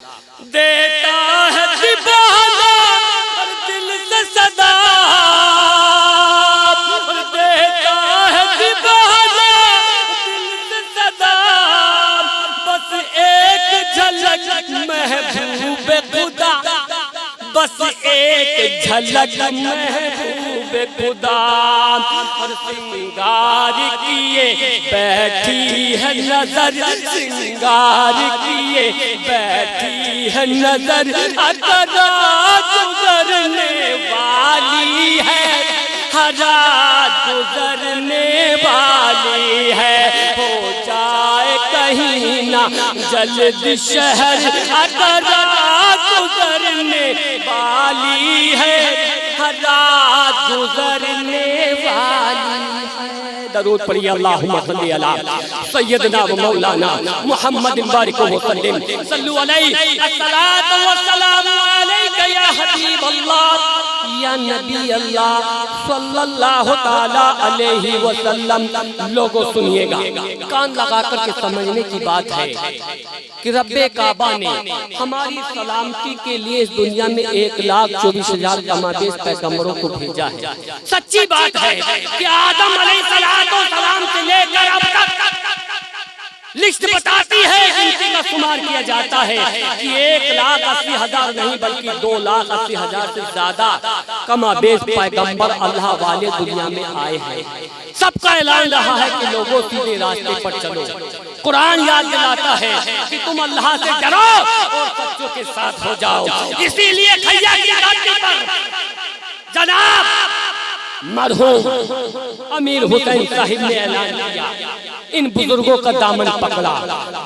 دیتا ہے دیوانہ اور دل سے صدا، دیتا ہے دیوانہ دل سے صدا، بس ایک جھلک محبوب خدا، بس ایک جھلک محبوب خدا، اور سنگار کیے بیٹھی ہے نظر، سنگار کیے بیٹھی ہے نظر، اکرا گزرنے والی ہے، حرات گزرنے والی ہے، ہو جائے کہیں نہ جلد شہر، اکرا گزرنے والی ہے، حرات گزرنے والی ہے۔ درود پڑھیے اللہم صلی علی سیدنا و مولانا محمد بارک وسلم، صلو علیہ الصلاۃ والسلام علیک یا حبیب اللہ یا نبی اللہ صلی اللہ تعالی علیہ وسلم۔ لوگوں سنیے گا، کان لگا کر کے سمجھنے کی بات ہے کہ رب کعبہ نے ہماری سلامتی کے لیے اس دنیا میں 1,24,000 کمابیش پیغمبروں کو بھیجا ہے۔ سچی بات ہے کہ آدم علیہ السلام سے لے کر اب تک لسٹ بتاتی ہے، گنتی کا شمار کیا جاتا ہے کہ 1,80,000 نہیں بلکہ 2,80,000 سے زیادہ کمابیش پیغمبر اللہ والے دنیا میں آئے ہیں۔ سب کا اعلان رہا ہے کہ لوگوں سیدھے راستے پر چلو۔ قرآن یاد دلاتا ہے کہ تم اللہ سے ڈرو اور سچوں کے ساتھ ہو جاؤ۔ اسی لیے کھیا کی دھرتی پر جناب مرحوم امیر حسین صاحب نے اعلان کیا، ان بزرگوں کا دامن پکڑا،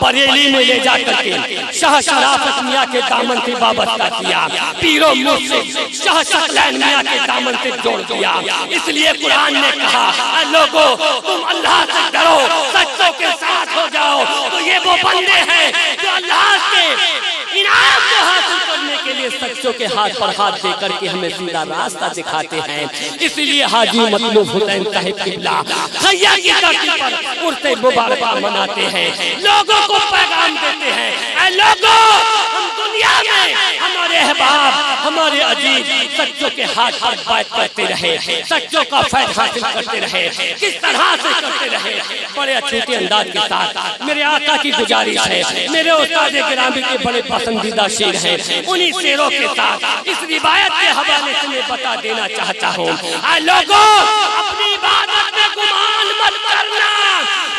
بریلی میں لے جا کر کے شاہ شرافت میاں کے دامن سے وابستہ کیا، پیر و مرشد شاہ شکلین میاں کے دامن سے جوڑ دیا۔ اس لیے قرآن نے کہا اے لوگوں تم اللہ سے ڈرو، سچوں کے ساتھ ہو جاؤ۔ تو یہ وہ بندے ہیں جو اللہ کے انعام کو حاصل کرنے کے لیے سچوں کے ہاتھ پر ہاتھ دے کر کے ہمیں سیدھا راستہ دکھاتے ہیں۔ اس لیے حاجی مطلوب حسین صاحب قبلہ کھیا کی دھرتی پر عرس مبارکہ مناتے ہیں، لوگوں کو پیغام دیتے ہیں اے لوگوں ہم دنیا میں ہمارے احباب ہمارے عزیز سچوں کے ہاتھ پر بیعت کرتے رہے، سچوں کا فیض حاصل کرتے رہے۔ کس طرح سے کرتے رہے؟ بڑے اچھوتے انداز کے ساتھ میرے آقا کی گزارش ہے، میرے استاد گرامی کے بڑے پسندیدہ شعر ہیں، انہی شعروں کے ساتھ اس روایت کے حوالے سے میں بتا دینا چاہتا ہوں اے لوگوں اپنی عبادت میں گمان مت کرنا،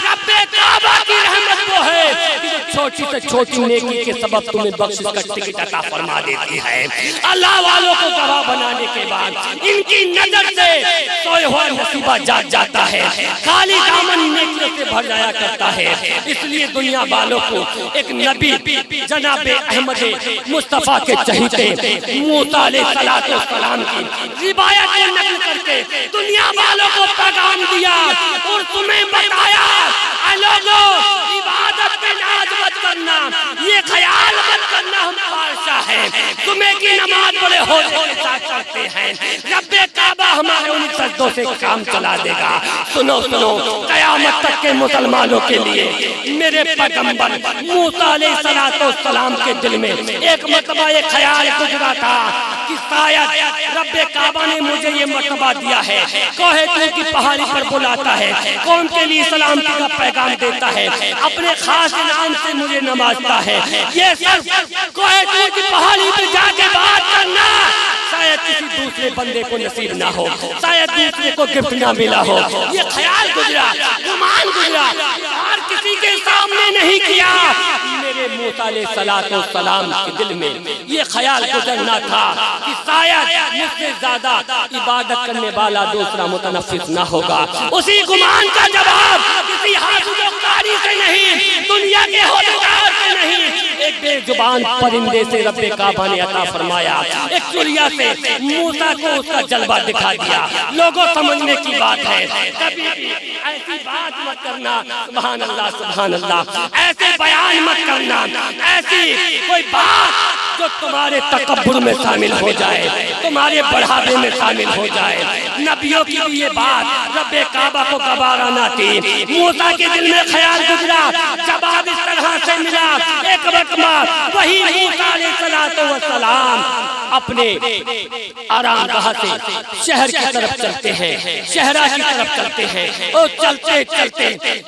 رب کعبہ کی رحمت وہ ہے کہ جو چھوٹی سے چھوٹی نیکی کے سبب تمہیں بخشش کا ٹکٹ عطا فرما دیتی ہے۔ اللہ والوں کو گواہ بنانے کے بعد ان کی نظر سے سوئے ہوئے نصیبہ جاگ جاتا ہے، خالی دامن نیکیوں سے بھر جایا کرتا ہے۔ اس لیے دنیا والوں کو ایک نبی جناب احمد مصطفیٰ کے چہیتے موسیٰ علیہ السلام کی روایت کو نقل کر کے دنیا والوں کو پیغام دیا اور تمہیں بتایا اے لوگوں عبادت پہ ناز مت کرنا، یہ خیال مت کرنا ہم بادشاہ ہیں، تمہیں کی نماز بڑے حوصلے کے ساتھ کرتے ہیں، رب کعبہ ہمارے ان سجدوں سے کام چلا دے گا۔ سنو سنو قیامت تک کے مسلمانوں کے لیے میرے پیغمبر موسیٰ علیہ السلام کے دل میں ایک مرتبہ یہ خیال گزرا تھا کہ شاید رب کعبہ نے مجھے یہ مرتبہ دیا ہے، کوہ طور کی پہاڑی پر بلاتا ہے، قوم کے لیے سلامتی کا پیغام دیتا ہے، اپنے خاص انعام سے مجھے نوازتا ہے، یہ صرف کوہ طور کی پہاڑی پر جا کے بات کرنا شاید کسی دوسرے بندے کو نصیب نہ ہو، شاید دوسرے کو گفٹ نہ ملا ہو۔ یہ خیال گزرا، گمان گزرا، اور کسی کے سامنے نہیں کیا۔ میرے موسیٰ علیہ السلام کے دل میں یہ خیال گزرنا تھا کہ شاید مجھ سے زیادہ عبادت کرنے والا دوسرا متنفس نہ ہوگا۔ اسی گمان کا جواب کسی حاسد و قاری سے نہیں، دنیا کے ہودار سے نہیں، ایک بے زبان پرندے سے رب کعبہ نے عطا فرمایا، ایک چڑیا سے موسیٰ کو اس کا جلوہ دکھا دیا۔ لوگوں سمجھنے کی بات ہے، کبھی بھی ایسی بات مت کرنا، سبحان اللہ سبحان اللہ، ایسے بیان مت کرنا، ایسی کوئی بات جو تمہارے تکبر میں شامل ہو جائے، تمہارے بڑھاپے میں شامل ہو جائے۔ نبیوں کی بھی یہ بات رب کعبہ کو گوارا نہ تھی۔ موسیٰ کے دل میں خیال گزرا، جواب اس طرح سے ملا، ایک رقمہ وہی موسیٰ علیہ السلام اپنے آرام گاہ سے شہر کی طرف چلتے ہیں، شہرہ کی طرف چلتے ہیں، اور چلتے چلتے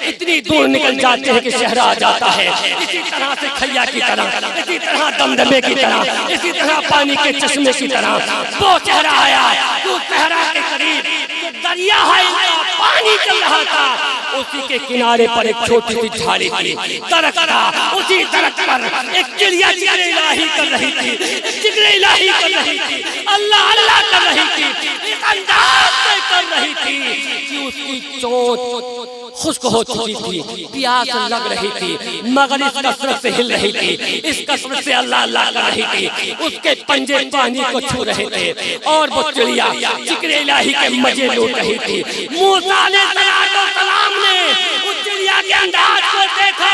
اتنی دور نکل جاتے ہیں کہ شہر آ جاتا ہے۔ اسی طرح سے کھیا کی طرح، اسی طرح دمدمے کی طرح، اسی طرح پانی کے چشمے کی طرح وہ چہرہ آیا۔ وہ صحرا کے قریب جو دریا ہے، پانی چل رہا تھا، اسی کے کنارے پر ایک چھوٹی سی جھاڑی تھی، درخت تھا۔ اسی درخت پر ایک چڑیا ذکر الہی کر رہی تھی، ذکر الہی کر رہی تھی، اللہ اللہ کر رہی تھی، اس انداز سے کر رہی تھی کہ اس کی چونچ خشک ہو چکی تھی، پیاس لگ رہی تھی، مگر اس کثرت سے ہل رہی تھی، اس کثرت سے اللہ اللہ کر رہی تھی۔ اس کے پنجے پانی کو چھو رہے تھے اور وہ چڑیا ذکر الہی کے مزے لوٹ رہی تھی۔ موسیٰ علیہ السلام نے اس چڑیا کے انداز کو دیکھا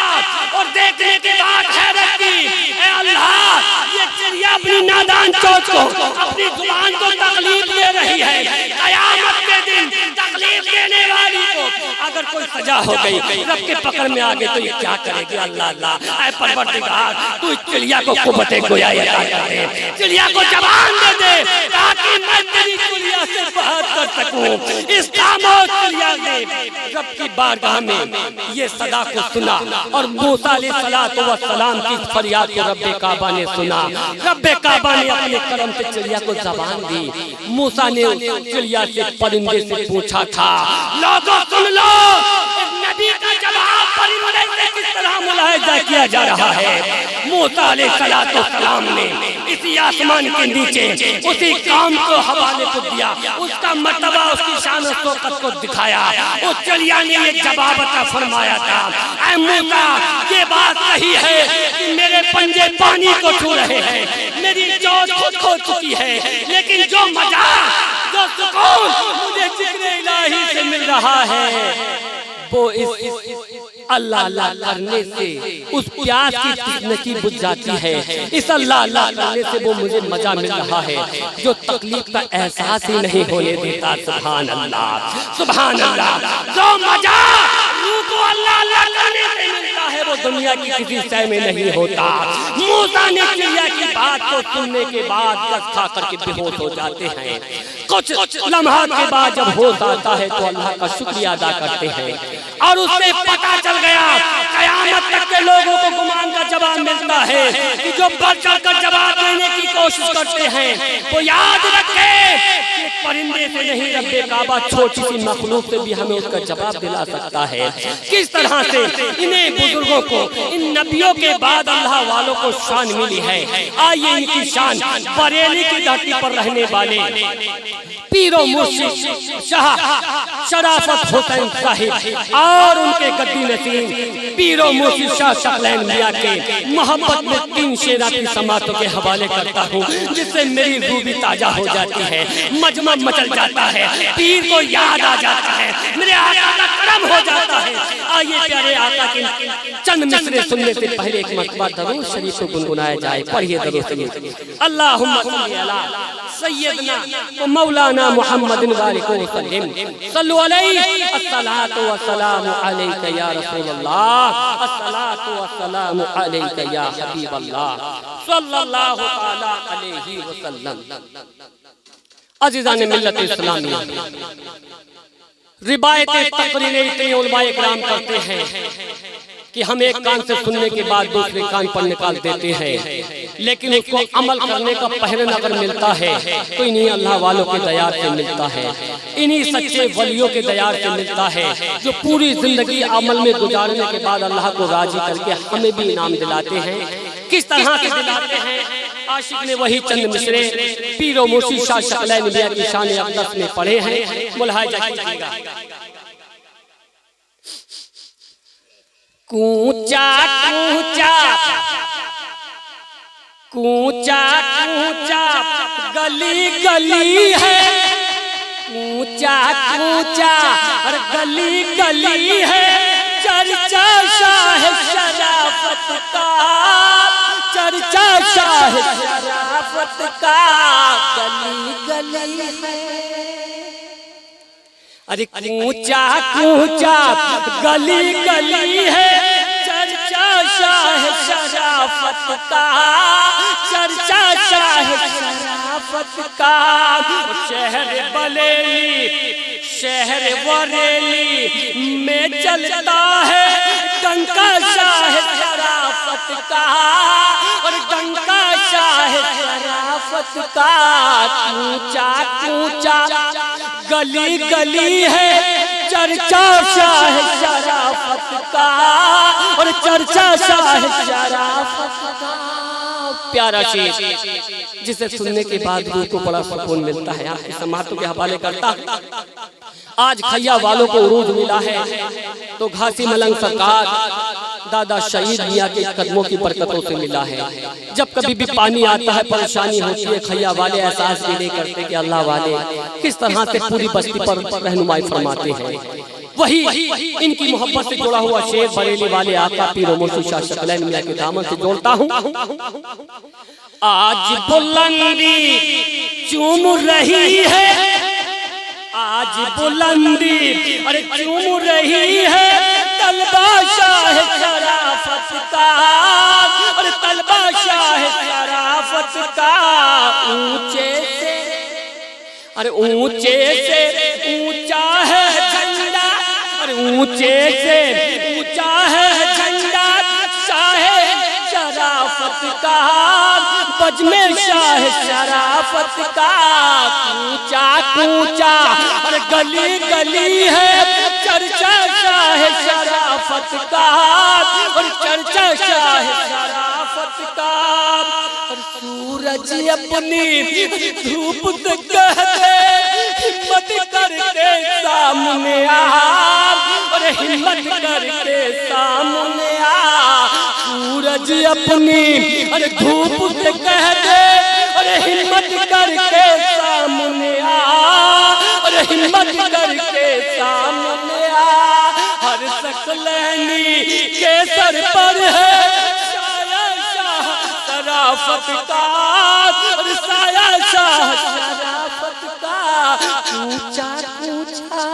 اور دیکھنے کے بعد حیرت کی، اے اللہ، یہ چڑیا اپنی نادان چونچ کو، اپنی زبان کو تکلیف دے رہی ہے۔ قیامت کے دن تکلیف دینے والی کو اگر کوئی سزا ہو گئی، رب کے پکڑ میں آگے تو یہ کیا کرے گی؟ اللہ اللہ، اے پروردگار، تو اس چڑیا کو قوت گویائی عطا کر دے، چڑیا کو زبان دے دے تاکہ میں تیری چڑیا سے بات کر سکوں۔ اس خاموش چڑیا نے رب کی بارگاہ میں یہ صدا کو سنا اور موسیٰ علیہ السلام کی فریاد کو رب کعبہ نے سنا۔ رب کعبہ نے اپنے کرم سے چڑیا کو زبان دی۔ موسیٰ نے چڑیا سے پرندے سے پوچھا تھا، لوگوں سن لو، اس نبی کا جواب پرندے سے کس طرح ملاحظہ کیا جا رہا ہے۔ موسیٰ علیہ السلام نے اسی آسمان کے نیچے اسی کام کو حوالے کو دیا، اس کا مرتبہ، اس کی شان و شوکت کو دکھایا۔ اس چڑیا نے یہ جواب عطا فرمایا تھا، اے موسیٰ، یہ بات صحیح ہے کہ میرے پنجے پانی کو چھو رہے ہیں، میری چونچ خود کھو چکی ہے، لیکن جو مزہ، جو سکون مجھے ذکر الہی سے مل رہا ہے، وہ اس اللہ اللہ کرنے سے اس پیاس کی تشنگی بجھ جاتی ہے۔ اس اللہ اللہ کرنے سے وہ مجھے مزہ مل رہا ہے جو تکلیف کا احساس ہی نہیں ہونے دیتا۔ سبحان اللہ، سبحان اللہ، جو مزہ روح کو اللہ اللہ کرنے سے ملتا ہے وہ دنیا کی کسی شے میں نہیں ہوتا۔ موسیٰ نے چڑیا کی بات کو سننے کے بعد دست کھا کر کے بے ہوش ہو جاتے ہیں۔ کچھ لمحات کے بعد جب ہوش آتا ہے تو اللہ کا شکریہ ادا کرتے ہیں اور اس سے پتہ چل گیا، قیامت تک کے لوگوں کو گمان کا جواب ملتا ہے کہ جو بڑھ چڑھ کر جواب دینے کی کوشش کرتے ہیں وہ یاد رکھیں کہ پرندے سے نہیں، رب کعبہ چھوٹی سی مخلوق سے بھی ہمیں اس کا جواب دلا سکتا ہے۔ کس طرح سے انہیں بزرگوں کو، ان نبیوں کے بعد اللہ والوں کو شان ملی ہے۔ آئیے ان کی شان بریلی کی دھرتی پر رہنے والے پیر و مرشد شاہ شرافت حسین صاحب اور ان کے گدی نشین پیر و مرشد شاہ ثقلین میاں کے محبت میں 3 شعر اپنی سماعتوں کے حوالے کرتا ہوں، جس سے میری روح بھی تازہ ہو جاتی ہے، مجمع مچل جاتا ہے، پیر کو یاد آ جاتا ہے، میرے آقا کا کرم ہو جاتا ہے۔ آئیے پیارے آقا کے چند مصرے سننے سے پہلے ایک مرتبہ درود شریف کو گنگنایا جائے۔ پڑھیے درود شریف۔ اللہم صلی علی سیدنا و مولانا محمد وسلم، صلو علیہ، الصلاۃ والسلام علیک یا رسول اللہ، الصلاۃ والسلام علیک یا حبیب اللہ، صلی اللہ تعالی علیہ وسلم۔ عزیزان ملت اسلامیہ، روایتیں تقریریں اتنی علماء اکرام کرتے ہیں کہ ہم ایک کان سے سننے کے بعد دوسرے کان پر نکال دیتے ہیں، لیکن اس کو عمل کرنے کا پہرن اگر ملتا ہے تو انہی اللہ والوں کے دیار سے ملتا ہے، انہی سچے ولیوں کے دیار سے ملتا ہے جو پوری زندگی عمل میں گزارنے کے بعد اللہ کو راضی کر کے ہمیں بھی انعام دلاتے ہیں۔ کس طرح سے دلاتے ہیں؟ عاشق نے وہی چند مصرے پیر و مرشد شاہ ثقلین میاں کی شان اقدس میں پڑھے ہیں، ملاحظہ کیجیے گا۔ کوچا کوچا کوچا کوچا گلی گلی ہے، کوچا کوچا ہر گلی گلی ہے، چرچا شاہ شرافت کا، چرچا شاہ ہے شرافت کا گلی گلی ہے ارے کوچا کوچا گلی گلی ہے چرچا شاہ شرافت کا چرچا شاہ شرافت کا شہر بلیلی شہر بریلی میں چلتا ہے ڈنکا شاہ شرافت کا اور ڈنکا شاہ شرافت کا کوچا کوچا گلی گلی ہے چرچا شاہ شرافت کا اور چرچا شاہ شرافت کا پیارا شیر جسے سننے کے بعد روح کو بڑا سکون ملتا ہے آپ کی سماعتوں کے حوالے کرتا آج کھیا والوں کو عروج ملا ہے تو گھاسی ملنگ سرکار دادا شہید میاں کے قدموں کی برکتوں سے ملا ہے جب کبھی بھی پانی آتا ہے پریشانی ہوتی ہے کھیا والے احساس یہ نہیں کرتے کہ اللہ والے کس طرح سے پوری بستی پر رہنمائی فرماتے ہیں وہی ان کی محبت سے جڑا ہوا شیر بریلی والے آقا پیر و مرشد شاہ شکلین میاں کے دامن سے جوڑتا ہوں آج بلندی چوم رہی ہے آج بلندی ارے چوم رہی ہے طلبہ شاہ شرافت کا اور طلبہ شاہ شرافت کا اونچے سے ارے اونچے سے اونچا ہے جھنڈا ارے اونچے سے اونچا ہے جھنڈا شاہ شرافت کا بجم شاہ شرافت کا کوچا کوچا اور گلی گلی ہے چرچا شاہ شرافت کا اور چرچا شاہ شرافت کا اور سورج اپنی دھوپ سے کہتے ہمت کر کے سامنے آ اور ہمت کر کے سامنے آ سورج اپنی اور دھوپ سے کہتے اور ہمت کر کے سامنے آ اور ہمت کر کے سامنے آ ہر ثقلینی کے سر پر ہے سایہ شاہ شرافت کا اور سایہ شاہ شرافت کا کوچا کوچا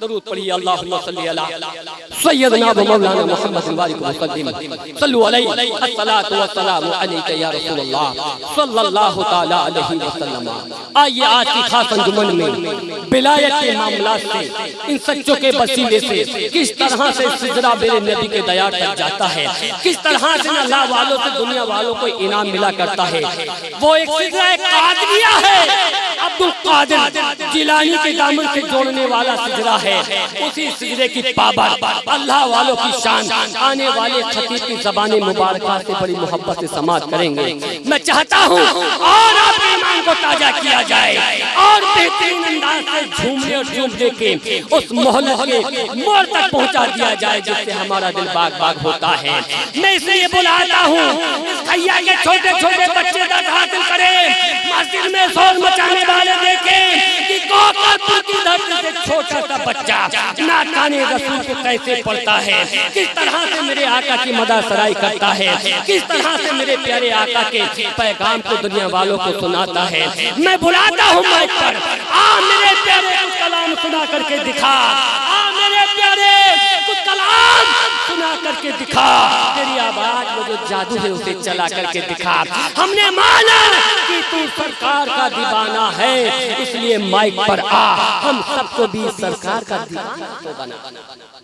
درود پڑھیے اللہم صلی علی سیدنا و مولانا محمد وآلہ وسلم صلو علیہ الصلاۃ والسلام علیک یا رسول اللہ صلی اللہ تعالی علیہ وسلم آئیے آج کی خاص انجمن میں ولایت کے معاملات سے ان سچوں کے وسیلے سے کس طرح سے سجدہ میرے نبی کے دیار تک جاتا ہے کس طرح سے اللہ والوں سے دنیا والوں کو انعام ملا کرتا ہے وہ ایک سجدہ قادریہ ہے عبد القادر جیلانی کے دامن سے جوڑنے والا سجدہ ہے اسی سجدے کی پابند اللہ والوں کی شان آنے والے خطیب کی زبان مبارکہ سے بڑی محبت سے سماعت کریں گے میں چاہتا ہوں اور آپ ایمان کو تازہ کیا جائے اور بہترین انداز سے جھومنے اور جھومنے کے اس محلت کے موڑ تک پہنچا دیا جائے جس سے ہمارا دل باغ باغ ہوتا ہے میں اس لیے بلاتا ہوں اس خیا کے چھوٹے چھوٹے بچے درد حاصل کریں مسجد میں شور مچانے والے دیکھیں کہ کوکر کی دھرتی سے چھوٹا سا بچہ نعتان رسول کو کیسے پڑھتا ہے کس طرح سے میرے آقا کی مدح سرائی کرتا ہے کس طرح سے میرے پیارے آقا کے پیغام کو دنیا والوں کو سناتا ہے میں بلاتا ہوں مائک پر آ میرے پیارے کچھ کلام سنا کر کے دکھا آ میرے پیارے کچھ کلام سنا کر کے دکھا تیری آواز میں جو جادو ہے اسے چلا کر کے دکھا ہم نے مانا کہ تو سرکار کا دیوانہ ہے اس لیے مائک پر آ ہم سب کو بھی سرکار کا دیوانہ تو بنا